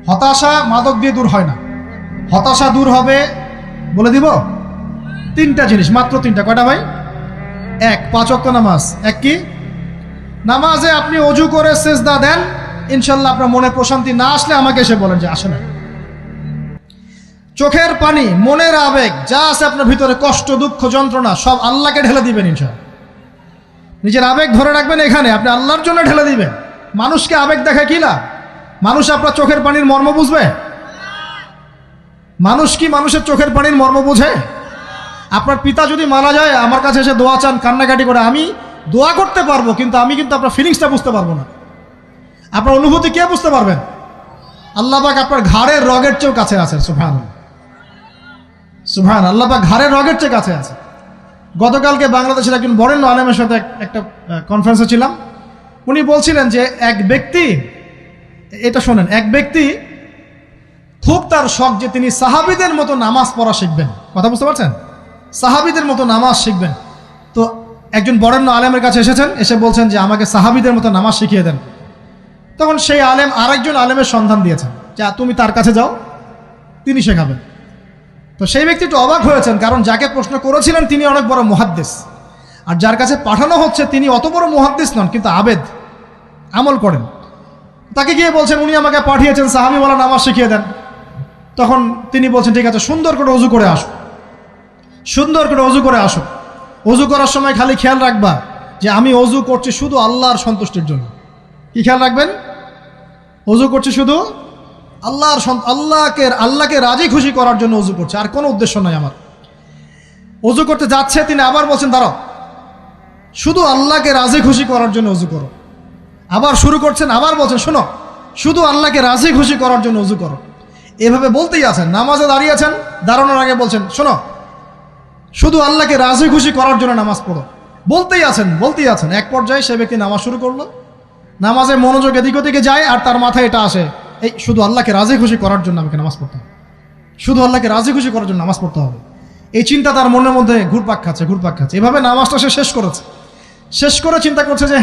হতাশা মাদক দিয়ে দূর হয় না। হতাশা দূর হবে, বলে দিব, তিনটা জিনিস, মাত্র তিনটা। কয়টা ভাই? এক, 5 ওয়াক্ত নামাজ। এক কি? নামাজে আপনি অজু করে সেজদা দেন, ইনশাল্লাহ আপনার মনে প্রশান্তি না আসলে আমাকে এসে বলেন যে আসে না। চোখের পানি, মনের আবেগ যা আছে আপনার ভিতরে, কষ্ট, দুঃখ, যন্ত্রণা, সব আল্লাহকে ঢেলে দিবেন ইনশাল্লাহ। নিজের আবেগ ধরে রাখবেন এখানে, আপনি আল্লাহর জন্য ঢেলে দিবেন। মানুষকে আবেগ দেখা কি লাভ? মানুষ আপনার চোখের পানির মর্ম বুঝবে? মানুষ কি মানুষের চোখের পানির মর্ম বুঝে? আপনার পিতা যদি মারা যায়, আমার কাছে এসে দোয়া চান কান্নাকাটি করে, আমি দোয়া করতে পারবো, কিন্তু আমি কিন্তু আপনার ফিলিংসটা বুঝতে পারবো না। আপনার অনুভূতি কে বুঝতে পারবেন? আল্লাহ পাক আপনার ঘাড়ের রগের চেয়েও কাছে আছেন। সুবহানাল্লাহ, সুবহান। আল্লাহ পাক ঘাড়ের রগের চেয়ে কাছে আছে। গতকালকে বাংলাদেশের একজন বরেণ্য আলেমের সাথে একটা কনফারেন্সে ছিলাম। উনি বলছিলেন যে এক ব্যক্তি, এটা শোনেন, এক ব্যক্তি খুব তার শখ যে তিনি সাহাবীদের মতো নামাজ পড়া শিখবেন। কথা বুঝতে পারছেন? সাহাবীদের মতো নামাজ শিখবেন। তো একজন বরেণ্য আলেমের কাছে এসেছেন, এসে বলছেন যে আমাকে সাহাবীদের মতো নামাজ শিখিয়ে দেন। তখন সেই আলেম আরেকজন আলেমের সন্ধান দিয়েছেন, যা তুমি তার কাছে যাও, তিনি শেখাবেন। তো সেই ব্যক্তি একটু অবাক হয়েছেন, কারণ যাকে প্রশ্ন করেছিলেন তিনি অনেক বড় মুহাদ্দিস, আর যার কাছে পাঠানো হচ্ছে তিনি অত বড় মুহাদ্দিস নন, কিন্তু আবেদ, আমল করেন। তাকে গিয়ে বলছেন উনি আমাকে পাঠিয়েছেন সাহাবীওয়ালা নামাজ শিখিয়ে দেন। তখন তিনি বলছেন ঠিক আছে, সুন্দর করে অজু করে আসো, সুন্দর করে অজু করে আসো। অজু করার সময় খালি খেয়াল রাখবা যে আমি অজু করছি শুধু আল্লাহর সন্তুষ্টির জন্য। কি খেয়াল রাখবেন? অজু করছি শুধু আল্লাহকে রাজি খুশি করার জন্য অজু করছে, আর কোনো উদ্দেশ্য নাই আমার। অজু করতে যাচ্ছে, তিনি আবার বলছেন দাঁড়াও, শুধু আল্লাহকে রাজি খুশি করার জন্য অজু করো। আবার শুরু করছেন, আবার বলছেন শোনো, শুধু আল্লাহকে রাজি খুশি করার জন্য অজু করো। এভাবে বলতেই আছেন। নামাজে দাঁড়িয়েছেন, দাঁড়ানোর আগে বলছেন শোনো, শুধু আল্লাহকে রাজি খুশি করার জন্য নামাজ পড়ো। বলতেই আছেন। এক পর্যায়ে সে ব্যক্তি নামাজ শুরু করলো। নামাজে মনোযোগ এদিক ওদিকে যায়, আর তার মাথায় এটা আসে, এই শুধু আল্লাহকে রাজি খুশি করার জন্য আমাকে নামাজ পড়তে হবে, শুধু আল্লাহকে রাজি খুশি করার জন্য নামাজ পড়তে হবে। এই চিন্তা তার মনের মধ্যে ঘুরপাক খাচ্ছে। এভাবে নামাজটা সে শেষ করে চিন্তা করছে যে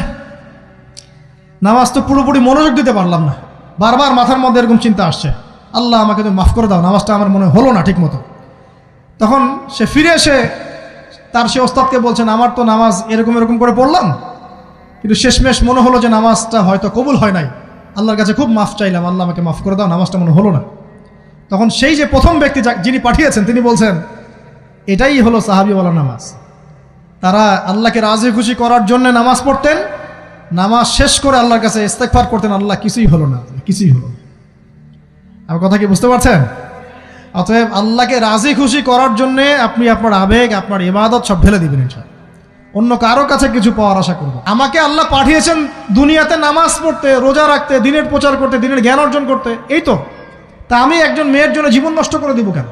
নামাজ তো পুরোপুরি মনোযোগ দিতে পারলাম না। বারবার মাথার মধ্যে এরকম চিন্তা আসছে, আল্লাহ আমাকে তুমি মাফ করে দাও, নামাজটা আমার মনে হলো না ঠিক মতো। তখন সে ফিরে এসে তার সে ওস্তাদকে বলছেন আমার তো নামাজ এরকম করে পড়লাম, কিন্তু শেষমেশ মনে হলো যে নামাজটা হয়তো কবুল হয় নাই, আল্লাহর কাছে খুব মাফ চাইলাম, আল্লাহ আমাকে মাফ করে দাও, নামাজটা মনে হলো না। তখন সেই যে প্রথম ব্যক্তি যিনি পাঠিয়েছেন তিনি বলছেন এটাই হলো সাহাবীওয়ালা নামাজ। তারা আল্লাহকে রাজি খুশি করার জন্য নামাজ পড়তেন, নামাজ শেষ করে আল্লাহর কাছে ইস্তেগফার করতেন, আল্লাহ কিছুই হলো না। আমার কথা কি বুঝতে পারছেন? অতএব আল্লাহকে রাজি খুশি করার জন্যে আপনি আপনার আবেগ, আপনার ইবাদত সব ঢেলে দিবেন ইনশাআল্লাহ। অন্য কারো কাছে কিছু পাওয়ার আশা করব। আমাকে আল্লাহ পাঠিয়েছেন দুনিয়াতে নামাজ পড়তে, রোজা রাখতে, দিনের প্রচার করতে, দিনের জ্ঞান অর্জন করতে, এই তো। তা আমি একজন মেয়ের জন্য জীবন নষ্ট করে দিব কেন?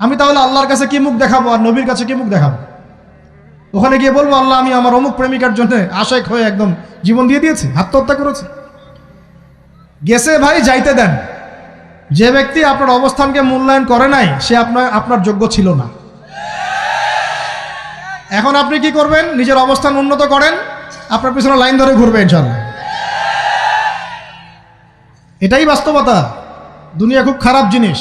আমি তাহলে আল্লাহর কাছে কি মুখ দেখাবো, আর নবীর কাছে কি মুখ দেখাবো? ওখানে গিয়ে বলবো আল্লাহ আমি আমার অমুক প্রেমিকার জন্য আশেক হয়ে একদম জীবন দিয়ে দিয়েছি, আত্মহত্যা করেছি। গেছে ভাই, যাইতে দেন। যে ব্যক্তি আপনার অবস্থানকে মূল্যায়ন করে নাই সে আপনার যোগ্য ছিল না। এখন আপনি কি করবেন? নিজের অবস্থান উন্নত করেন, আপনার পিছনে লাইন ধরে ঘুরবে ইনশাআল্লাহ। এটাই বাস্তবতা। দুনিয়া খুব খারাপ জিনিস।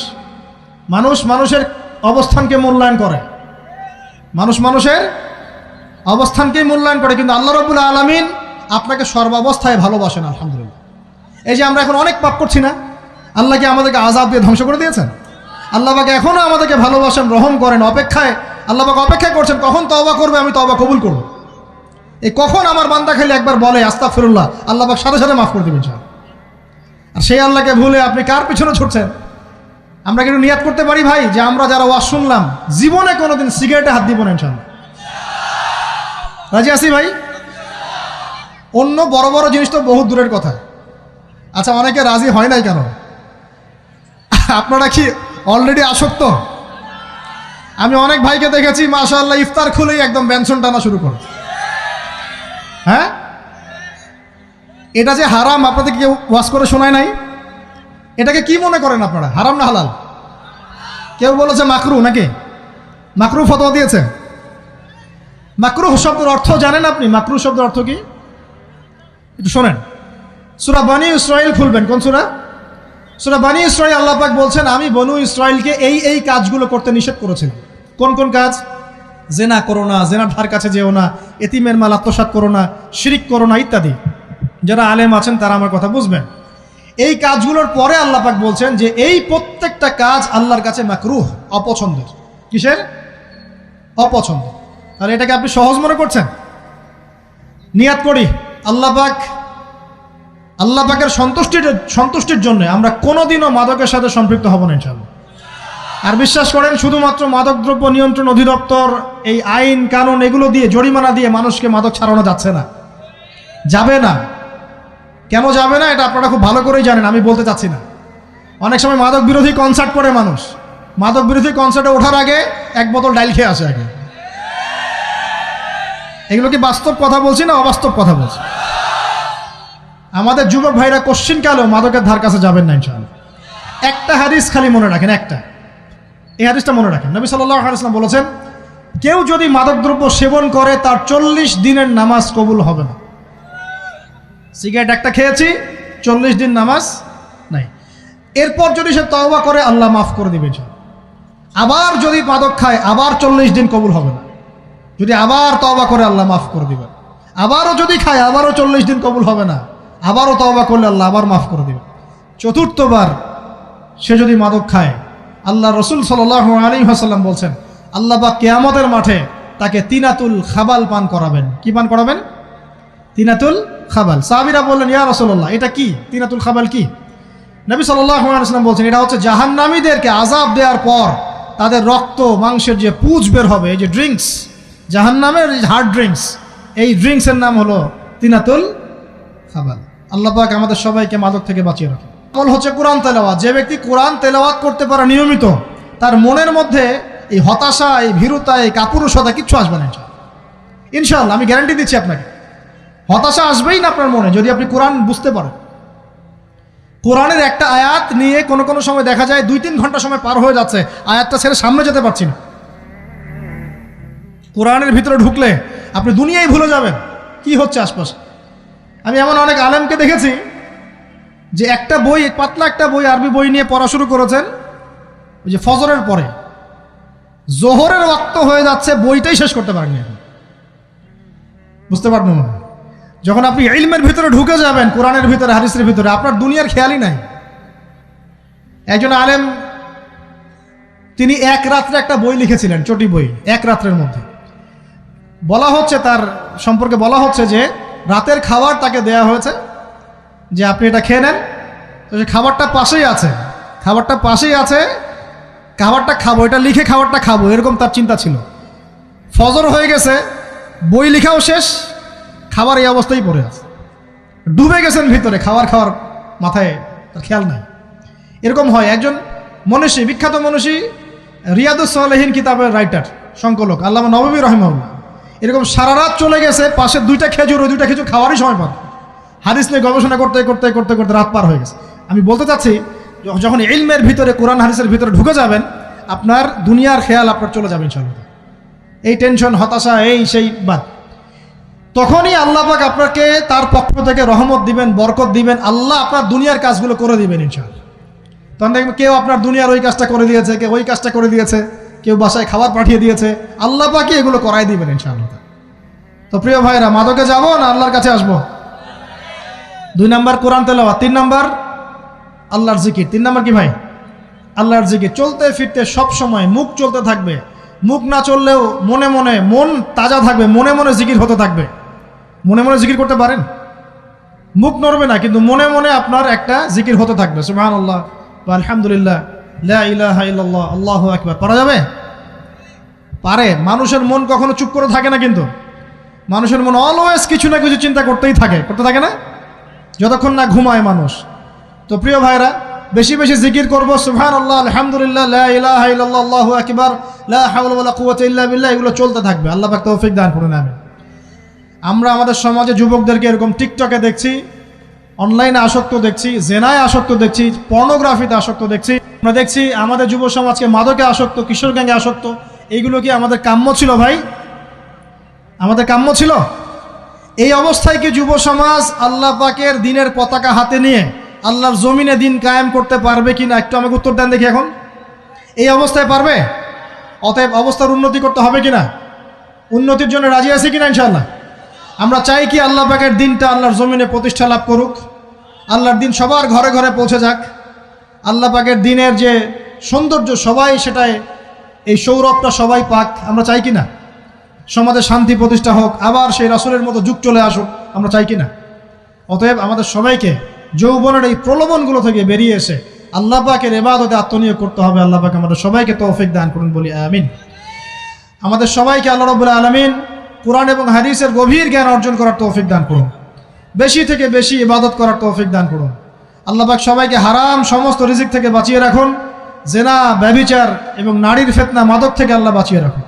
মানুষের অবস্থানকে মূল্যায়ন করে, মানুষের অবস্থানকেই মূল্যায়ন করে, কিন্তু আল্লাহ রাব্বুল আলামিন আপনাকে সর্বাবস্থায় ভালোবাসেন। আলহামদুলিল্লাহ। এই যে আমরা এখন অনেক পাপ করছি না, আল্লাহ কি আমাদেরকে আযাব দিয়ে ধ্বংস করে দিয়েছেন? আল্লাহ পাক এখনো আমাদেরকে ভালোবাসেন, রহম করেন, আল্লাহ পাক অপেক্ষা করছেন কখন তওবা করবে, আমি তওবা কবুল করব। এই কখন আমার বান্দা খালি একবার বলে আস্তাগফিরুল্লাহ, আল্লাহ পাক সাথে সাথে মাফ করে দেবেন ইনশাআল্লাহ। আর সেই আল্লাহকে ভুলে আপনি কার পিছনে ছুটছেন? আমরা কিন্তু নিয়াত করতে পারি ভাই যে আমরা যারা ওয়াজ শুনলাম জীবনে কোনোদিন সিগারেটে হাত দিব না ইনশাআল্লাহ। রাজি আছি ভাই? অন্য বড় বড় জিনিস তো বহুত দূরের কথা। আচ্ছা, অনেকে রাজি হয় নাই কেন? আপনারা কি অলরেডি আসক্ত? আমি অনেক ভাইকে দেখেছি মাশাআল্লাহ ইফতার খুলেই একদম বেনসন টানা শুরু করে। হ্যাঁ, এটা যে হারাম আপনাদের কেউ ওয়াজ করে শোনায় নাই? এটাকে কি মনে করেন আপনারা, হারাম না হালাল? কেউ বলেছে মাকরু, নাকি মাকরু ফতোয়া দিয়েছে? মাকরুহ শব্দের অর্থ জানেন আপনি? মাকরুহ শব্দের অর্থ কি একটু শোনেন। সূরা বনী ইসরাঈল খুলবেন। কোন সূরা? সূরা বনী ইসরাঈল আল্লাহ পাক বলছেন, আমি বনু ইসরাঈলকে এই কাজগুলো করতে নিষেধ করেছিলাম। কোন কোন কাজ? জেনা করো না, জেনার ধার কাছে যেও না, এতিমের মাল আত্মসাৎ করো না, শিরিক করো না ইত্যাদি। যারা আলেম আছেন তারা আমার কথা বুঝবেন। এই কাজগুলোর পরে আল্লাহ পাক বলছেন যে এই প্রত্যেকটা কাজ আল্লাহর কাছে মাকরুহ, অপছন্দের। কিসের? অপছন্দ। আর এটাকে আপনি সহজ মনে করছেন? নিয়াত করি আল্লাহ পাকের সন্তুষ্টির জন্য আমরা কোনোদিনও মাদকের সাথে সম্পৃক্ত হব না ইনশাআল্লাহ। আর বিশ্বাস করেন, শুধুমাত্র মাদকদ্রব্য নিয়ন্ত্রণ অধিদপ্তর এই আইন কানুন এগুলো দিয়ে, জরিমানা দিয়ে মানুষকে মাদক ছাড়ানো যাচ্ছে না, যাবে না। কেন যাবে না এটা আপনারা খুব ভালো করেই জানেন, আমি বলতে চাচ্ছি না। অনেক সময় মাদক বিরোধী কনসার্ট করে মানুষ, মাদক বিরোধী কনসার্টে ওঠার আগে এক বোতল ডাইল খেয়ে আসে আগে। এগুলো কি বাস্তব কথা বলছি না অবাস্তব কথা বলছি? আমাদের যুবক ভাইরা কোশ্চিনকালেও মাদকের ধার কাছে যাবেন না ইনশাআল্লাহ। একটা হাদিস খালি মনে রাখেন, এই হাদিসটা মনে রাখেন। নবী সাল্লাল্লাহু আলাইহি ওয়াসাল্লাম বলেছেন, কেউ যদি মাদকদ্রব্য সেবন করে তার 40 দিনের নামাজ কবুল হবে না। সিগারেট একটা খেয়েছি, 40 দিন নামাজ নাই। এরপর যদি সে তওবা করে আল্লাহ মাফ করে দিবেন। আবার যদি মাদক খায় আবার 40 দিন কবুল হবে না। যদি আবার তওবা করে আল্লাহ মাফ করে দিবেন। আবারও যদি খায় আবারও 40 দিন কবুল হবে না। আবারও তওবা করলে আল্লাহ আবার মাফ করে দিবেন। চতুর্থবার সে যদি মাদক খায়, আল্লাহ রসুল সাল্লাল্লাহু আলাইহি ওয়াসাল্লাম বলছেন, আল্লাহ পাক কিয়ামতের মাঠে তাকে তিনাতুল খাবাল পান করাবেন। কি পান করাবেন? তিনাতুল খাবাল। সাহাবীরা বললেন, ইয়া রাসূলুল্লাহ, এটা কি তিনাতুল খাবাল? কি? নবী সাল্লাল্লাহু আলাইহি ওয়াসাল্লাম বলছেন, এটা হচ্ছে জাহান্নামীদেরকে আযাব দেওয়ার পর তাদের রক্ত মাংসের যে পুঁজ বের হবে, এই যে ড্রিঙ্কস, জাহান্নামের হার্ড ড্রিঙ্কস, এই ড্রিঙ্কসের নাম হলো তিনাতুল খাবাল। আল্লাহ পাক আমাদের সবাইকে মাদক থেকে বাঁচিয়ে রাখে। আমল হচ্ছে কোরআন তেলাওয়াত। যে ব্যক্তি কোরআন তেলাওয়াত করতে পারে নিয়মিত, তার মনের মধ্যে এই হতাশা, এই ভীরুতা, এই কাপুরুষতা কিচ্ছু আসবে না ইনশাআল্লাহ। আমি গ্যারান্টি দিচ্ছি আপনাকে, হতাশা আসবেই না আপনার মনে যদি আপনি কোরআন বুঝতে পারেন। কোরআনের একটা আয়াত নিয়ে কোনো সময় দেখা যায় 2-3 ঘন্টা সময় পার হয়ে যাচ্ছে, আয়াতটা ছেড়ে সামনে যেতে পারছি না। কোরআনের ভিতরে ঢুকলে আপনি দুনিয়ায় ভুলে যাবেন কি হচ্ছে আশপাশে। আমি এমন অনেক আলেমকে দেখেছি যে একটা বই, পাতলা একটা বই, আরবি বই নিয়ে পড়া শুরু করেছেন, ওই যে ফজরের পরে জোহরের ওয়াক্ত হয়ে যাচ্ছে, বইটাই শেষ করতে পারেননি। বুঝতে পারবেন না, যখন আপনি ইলমের ভিতরে ঢুকে যাবেন, কোরআনের ভিতরে, হাদিসের ভিতরে, আপনার দুনিয়ার খেয়ালই নাই। একজন আলেম, তিনি এক রাত্রে একটা বই লিখেছিলেন, চটি বই, এক রাত্রের মধ্যে। বলা হচ্ছে, তার সম্পর্কে বলা হচ্ছে যে রাতের খাবার তাকে দেয়া হয়েছে যে আপনি এটা খেয়ে নেন। তো সে খাবারটা পাশেই আছে, খাবারটা খাবো, এটা লিখে খাবারটা খাবো, এরকম তার চিন্তা ছিল। ফজর হয়ে গেছে, বই লেখাও শেষ, খাবার এই অবস্থায় পড়ে আছে, ডুবে গেছেন ভিতরে, খাওয়ার মাথায় তার খেয়াল নাই। এরকম হয়। একজন মনীষী, বিখ্যাত মনীষী, রিয়াদুস সালেহীন কিতাবের রাইটার, সংকলক আল্লামা নববী রাহিমাহুল্লাহ, এরকম সারা রাত চলে গেছে, পাশে 2টা খেজুর, ওই 2টা খেজুর খাওয়ারই সময় পান। হাদিস নিয়ে গবেষণা করতে রাত পার হয়ে গেছে। আমি বলতে চাচ্ছি, যখন ইলমের ভিতরে, কোরআন হাদিসের ভিতরে ঢুকে যাবেন, আপনার দুনিয়ার খেয়াল আপনার চলে যাবে ইনশাআল্লাহ। এই টেনশন, হতাশা, এই সেই বাদ, তখনই আল্লাহ পাক আপনাকে তার পক্ষ থেকে রহমত দিবেন, বরকত দিবেন, আল্লাহ আপনার দুনিয়ার কাজগুলো করে দিবেন ইনশাআল্লাহ। তখন দেখবেন কেউ আপনার দুনিয়ার ওই কাজটা করে দিয়েছে, কেউ ওই কাজটা করে দিয়েছে, কেউ বাসায় খাবার পাঠিয়ে দিয়েছে, আল্লাহ পাকই এগুলো করাই দিবেন ইনশাআল্লাহ। তো প্রিয় ভাইরা, মাদকে যাব না আল্লাহর কাছে আসবো? 2 নাম্বার কোরআন তেলাওয়াত, 3 নাম্বার আল্লাহর জিকির। 3 নাম্বার কি ভাই? আল্লাহর জিকির। চলতে ফিরতে সব সময় মুখ চলতে থাকবে, মুখ না চললেও মনে মনে মন তাজা থাকবে, মনে মনে জিকির হতে থাকবে। মনে মনে জিকির করতে পারেন? মুখ নড়বে না, কিন্তু মনে মনে আপনার একটা জিকির হতে থাকবে, সুবহানাল্লাহ বা আলহামদুলিল্লাহ, লা ইলাহা ইল্লাল্লাহ, আল্লাহু আকবার। পারা যাবে? পারে। মানুষের মন কখনো চুপ করে থাকে না, কিন্তু মানুষের মন অলওয়েজ কিছু না কিছু চিন্তা করতে থাকে না, যতক্ষণ না ঘুমায় মানুষ। তো প্রিয় ভাইরা, বেশি বেশি জিকির করবো, সুবহানাল্লাহ, আলহামদুলিল্লাহ, লা ইলাহা ইল্লাল্লাহ, আল্লাহু আকবার, লা হাওলা ওয়ালা কুওয়াতা ইল্লা বিল্লাহ, এগুলো চলতে থাকবে। আল্লাহ পাক তৌফিক দান করুন, আমিন। আমরা আমাদের সমাজে যুবকদেরকে এরকম টিকটকে দেখছি, অনলাইনে আসক্ত দেখছি, জেনায় আসক্ত দেখছি, পর্নোগ্রাফিতে আসক্ত দেখছি। আমরা দেখছি আমাদের যুব সমাজকে মাদকে আসক্ত, কিশোর গ্যাংয়ে আসক্ত। এইগুলো কি আমাদের কাম্য ছিল ভাই? আমাদের কাম্য ছিল? এই অবস্থায় কি যুব সমাজ আল্লাহ পাকের দ্বীনের পতাকা হাতে নিয়ে আল্লাহর জমিনে দিন কায়েম করতে পারবে কি না একটু আমাকে উত্তর দেন দেখি। এখন এই অবস্থায় পারবে? অতএব অবস্থার উন্নতি করতে হবে কিনা? উন্নতির জন্য রাজি আছি কিনা ইনশাআল্লাহ? আমরা চাই কি আল্লাহ পাকের দিনটা আল্লাহর জমিনে প্রতিষ্ঠা লাভ করুক, আল্লাহর দিন সবার ঘরে ঘরে পৌঁছে যাক, আল্লাহ পাকের দিনের যে সৌন্দর্য সবাই সেটাই, এই সৌরভটা সবাই পাক। আমরা চাই কি না? সমাজে শান্তি প্রতিষ্ঠা হোক, আবার সেই রাসূলের মতো যুগ চলে আসুক, আমরা চাই কি না? অতএব আমাদের সবাইকে যৌবনের এই প্রলোভনগুলো থেকে বেরিয়ে এসে আল্লাহ পাকের ইবাদতে আত্মনিয়োগ করতে হবে। আল্লাহ পাক আমাদের সবাইকে তৌফিক দান করুন, বলি আমিন। আমাদের সবাইকে আল্লাহ রাব্বুল আলামিন কুরআন এবং হাদিসের গভীর জ্ঞান অর্জন করার তৌফিক দান করুন, বেশি থেকে বেশি ইবাদত করার তৌফিক দান করুন। আল্লাহ পাক সবাইকে হারাম সমস্ত রিজিক থেকে বাঁচিয়ে রাখুন, জেনা, ব্যভিচার এবং নারীর ফিতনা, মাদক থেকে আল্লাহ বাঁচিয়ে রাখুন।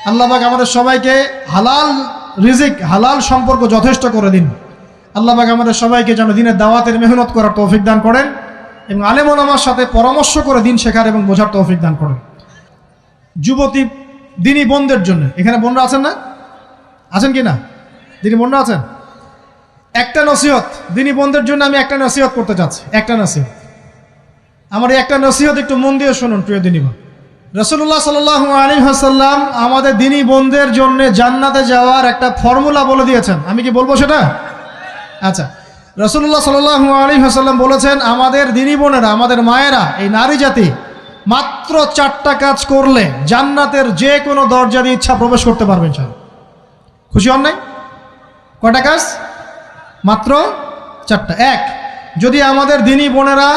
আল্লাহ পাক আমাদের সবাইকে হালাল রিজিক, হালাল সম্পর্ক যথেষ্ট করে দিন। আল্লাহ পাক আমাদের সবাইকে যেন দিনের দাওয়াতের মেহনত করার তৌফিক দান করেন এবং আলেম ওলামার সাথে পরামর্শ করে দিন শেখার এবং বোঝার তৌফিক দান করেন। যুবতী দিনী বোনদের জন্য, এখানে বোনরা আছেন না? আছেন কি না? দিনী বোনরা আছেন? একটা নসিহত দিনী বোনদের জন্য আমি একটা নসিহত করতে চাচ্ছি, একটা নসিহত। আমার এই একটা নসিহত একটু মন দিয়ে শুনুন প্রিয় দিনী বোন। রাসূলুল্লাহ সাল্লাল্লাহু আলাইহি ওয়াসাল্লাম আমাদের দিনী বোনদের জন্য জান্নাতে যাওয়ার একটা ফর্মুলা বলে দিয়েছেন। আমি কি বলবো সেটা? আচ্ছা, রাসূলুল্লাহ সাল্লাল্লাহু আলাইহি ওয়াসাল্লাম বলেছেন আমাদের দিনী বোনেরা, আমাদের মায়েরা, এই নারী জাতি মাত্র 4টা কাজ করলে জান্নাতের যে কোনো দরজা দিয়ে ইচ্ছা প্রবেশ করতে পারবেন। খুশি হন নাই? কয়টা কাজ? মাত্র 4টা। এক, যদি আমাদের দিনী বোনেরা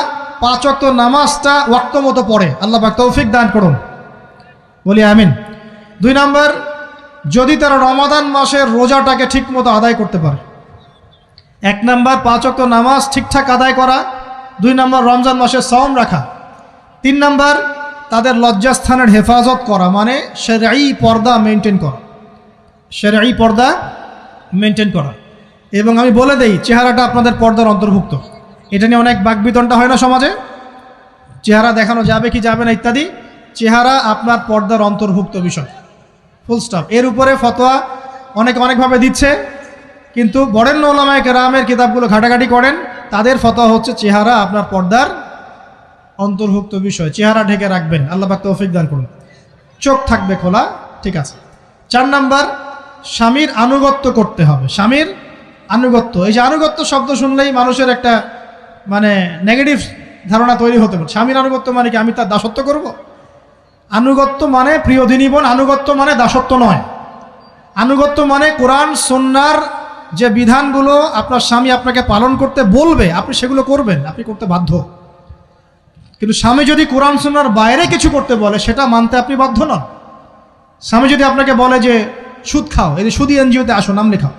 5 ওয়াক্ত নামাজটা ওয়াক্ত মতো পড়ে, আল্লাহ পাক তৌফিক দান করুন, বলি আমিন। 2 নাম্বার, যদি তারা রমাদান মাসের রোজাটাকে ঠিক মতো আদায় করতে পারে। 1 নাম্বার 5 ওয়াক্ত নামাজ ঠিকঠাক আদায় করা, 2 নাম্বার রমজান মাসের সাওম রাখা, 3 নাম্বার তাদের লজ্জাস্থানের হেফাজত করা, মানে শরঈ পর্দা মেনটেন করা, শরঈ পর্দা মেনটেন করা। এবং আমি বলে দেই, চেহারাটা আপনাদের পর্দার অন্তর্ভুক্ত। এটা নিয়ে অনেক বাকবিতণ্ডা হয় না সমাজে, চেহারা দেখানো যাবে কি যাবে না ইত্যাদি। চেহারা আপনার পর্দার অন্তর্ভুক্ত বিষয়, ফুল স্টপ। এর উপরে ফতোয়া অনেকে অনেকভাবে দিচ্ছে, কিন্তু বরেণ্য উলামায়ে কেরামের কিতাবগুলো ঘাটাঘাটি করেন, তাদের ফতোয়া হচ্ছে চেহারা আপনার পর্দার অন্তর্ভুক্ত বিষয়, চেহারা ঢেকে রাখবেন। আল্লাহ পাক তৌফিক দান করুন। চোখ থাকবে খোলা, ঠিক আছে। 4 নাম্বার, স্বামীর আনুগত্য করতে হবে। স্বামীর আনুগত্য, এই যে আনুগত্য শব্দ শুনলেই মানুষের একটা মানে নেগেটিভ ধারণা তৈরি হতে পারে। স্বামীর আনুগত্য মানে কি আমি তার দাসত্ব করব? আনুগত্য মানে, প্রিয় দিনী বোন, আনুগত্য মানে দাসত্ব নয়। আনুগত্য মানে কোরআন সুন্নাহর যে বিধানগুলো আপনার স্বামী আপনাকে পালন করতে বলবে, আপনি সেগুলো করবেন, আপনি করতে বাধ্য। কিন্তু স্বামী যদি কোরআন সুন্নাহর বাইরে কিছু করতে বলে, সেটা মানতে আপনি বাধ্য নন। স্বামী যদি আপনাকে বলে যে সুদ খাও, এই যে সুদী এনজিওতে আসো, নাম লেখাও।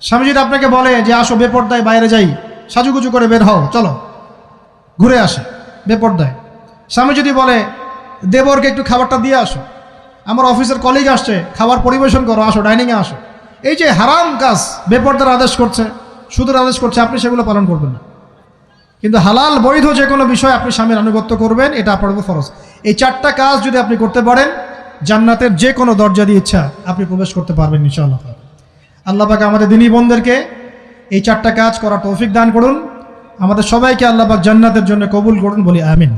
স্বামী যদি আপনাকে বলে যে আসো বেপর্দায় বাইরে যাই, সাজুগুজু করে বের হও, চলো ঘুরে আসে বেপর্দায়। স্বামী যদি বলে দেবরকে একটু খাবারটা দিয়ে আসো, আমার অফিসের কলিগ আসছে, খাবার পরিবেশন করো, আসো ডাইনিংয়ে আসো। এই যে হারাম কাজ, বেপর্দার আদেশ করছে, সুদের আদেশ করছে, আপনি সেগুলো পালন করবেন না। কিন্তু হালাল বৈধ যে কোনো বিষয় আপনি স্বামীর আনুগত্য করবেন, এটা আপনার উপর ফরজ। এই 4টা কাজ যদি আপনি করতে পারেন, জান্নাতের যে কোনো দরজা দিয়ে ইচ্ছা আপনি প্রবেশ করতে পারবেন ইনশাআল্লাহ। আল্লাহ পাক আমাদের দিনী বোনদেরকে এই 4টা কাজ করার তৌফিক দান করুন। আমাদের সবাইকে আল্লাহ পাক জান্নাতের জন্য কবুল করুন, বলি আমিন।